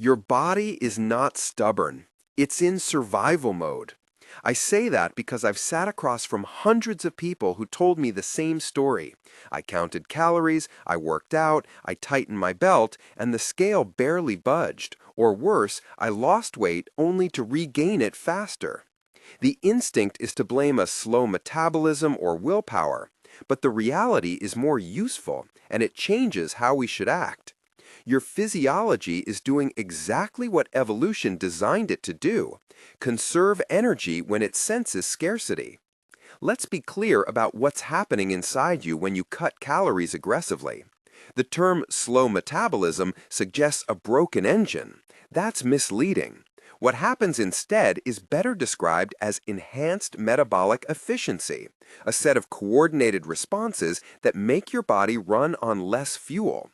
Your body is not stubborn. It's in survival mode. I say that because I've sat across from hundreds of people who told me the same story. I counted calories, I worked out, I tightened my belt, and the scale barely budged. Or worse, I lost weight only to regain it faster. The instinct is to blame a slow metabolism or willpower, but the reality is more useful, and it changes how we should act. Your physiology is doing exactly what evolution designed it to do: conserve energy when it senses scarcity. Let's be clear about what's happening inside you when you cut calories aggressively. The term slow metabolism suggests a broken engine. That's misleading. What happens instead is better described as enhanced metabolic efficiency, a set of coordinated responses that make your body run on less fuel.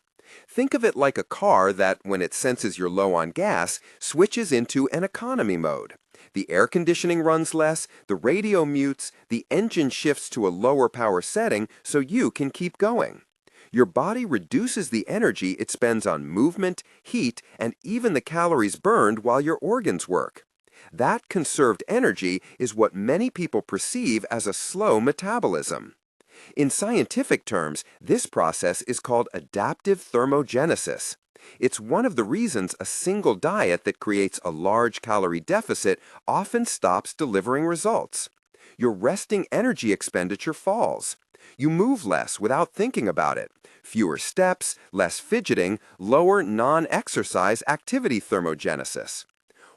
Think of it like a car that, when it senses you're low on gas, switches into an economy mode. The air conditioning runs less, the radio mutes, the engine shifts to a lower power setting so you can keep going. Your body reduces the energy it spends on movement, heat, and even the calories burned while your organs work. That conserved energy is what many people perceive as a slow metabolism. In scientific terms, this process is called adaptive thermogenesis. It's one of the reasons a single diet that creates a large calorie deficit often stops delivering results. Your resting energy expenditure falls. You move less without thinking about it. Fewer steps, less fidgeting, lower non-exercise activity thermogenesis.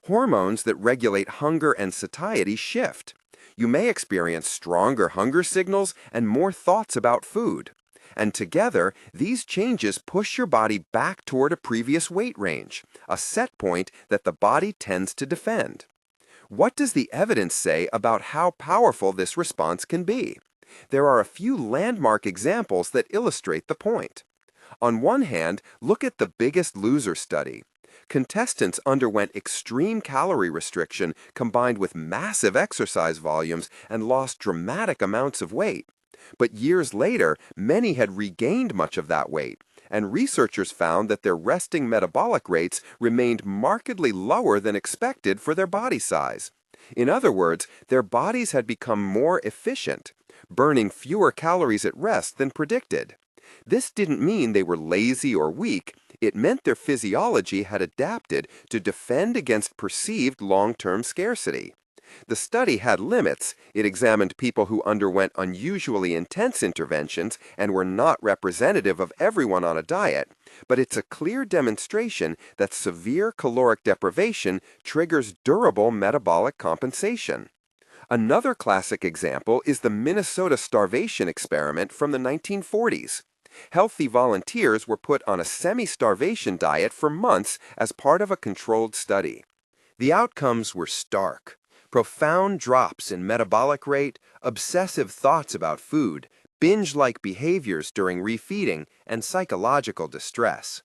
Hormones that regulate hunger and satiety shift. You may experience stronger hunger signals and more thoughts about food. And together, these changes push your body back toward a previous weight range, a set point that the body tends to defend. What does the evidence say about how powerful this response can be? There are a few landmark examples that illustrate the point. On one hand, look at the Biggest Loser study. Contestants underwent extreme calorie restriction combined with massive exercise volumes and lost dramatic amounts of weight. But years later, many had regained much of that weight, and researchers found that their resting metabolic rates remained markedly lower than expected for their body size. In other words, their bodies had become more efficient, burning fewer calories at rest than predicted. This didn't mean they were lazy or weak. It meant their physiology had adapted to defend against perceived long-term scarcity. The study had limits. It examined people who underwent unusually intense interventions and were not representative of everyone on a diet, but it's a clear demonstration that severe caloric deprivation triggers durable metabolic compensation. Another classic example is the Minnesota starvation experiment from the 1940s. Healthy volunteers were put on a semi-starvation diet for months as part of a controlled study. The outcomes were stark. Profound drops in metabolic rate, obsessive thoughts about food, binge-like behaviors during refeeding, and psychological distress.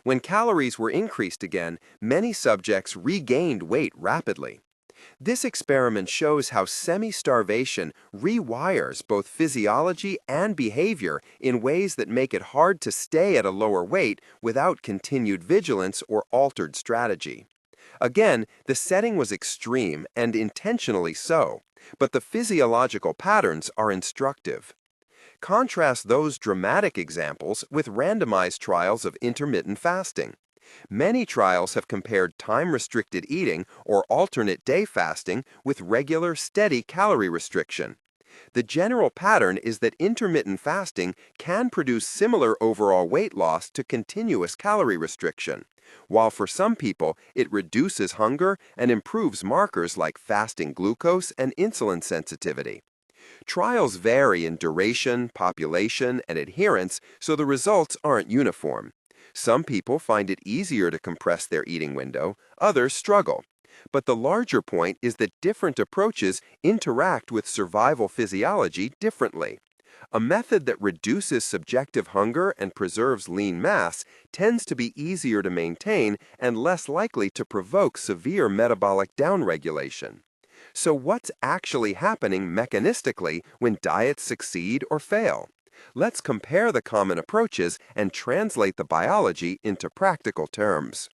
When calories were increased again, many subjects regained weight rapidly. This experiment shows how semi-starvation rewires both physiology and behavior in ways that make it hard to stay at a lower weight without continued vigilance or altered strategy. Again, the setting was extreme and intentionally so, but the physiological patterns are instructive. Contrast those dramatic examples with randomized trials of intermittent fasting. Many trials have compared time-restricted eating or alternate day fasting with regular, steady calorie restriction. The general pattern is that intermittent fasting can produce similar overall weight loss to continuous calorie restriction, while for some people it reduces hunger and improves markers like fasting glucose and insulin sensitivity. Trials vary in duration, population, and adherence, so the results aren't uniform. Some people find it easier to compress their eating window, others struggle. But the larger point is that different approaches interact with survival physiology differently. A method that reduces subjective hunger and preserves lean mass tends to be easier to maintain and less likely to provoke severe metabolic downregulation. So what's actually happening mechanistically when diets succeed or fail? Let's compare the common approaches and translate the biology into practical terms.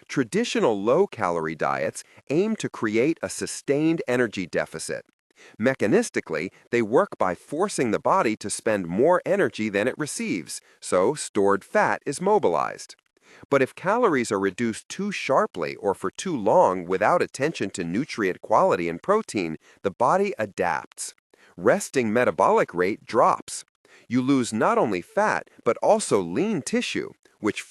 Traditional low-calorie diets aim to create a sustained energy deficit. Mechanistically, they work by forcing the body to spend more energy than it receives, so stored fat is mobilized. But if calories are reduced too sharply or for too long without attention to nutrient quality and protein, the body adapts. Resting metabolic rate drops. You lose not only fat, but also lean tissue, which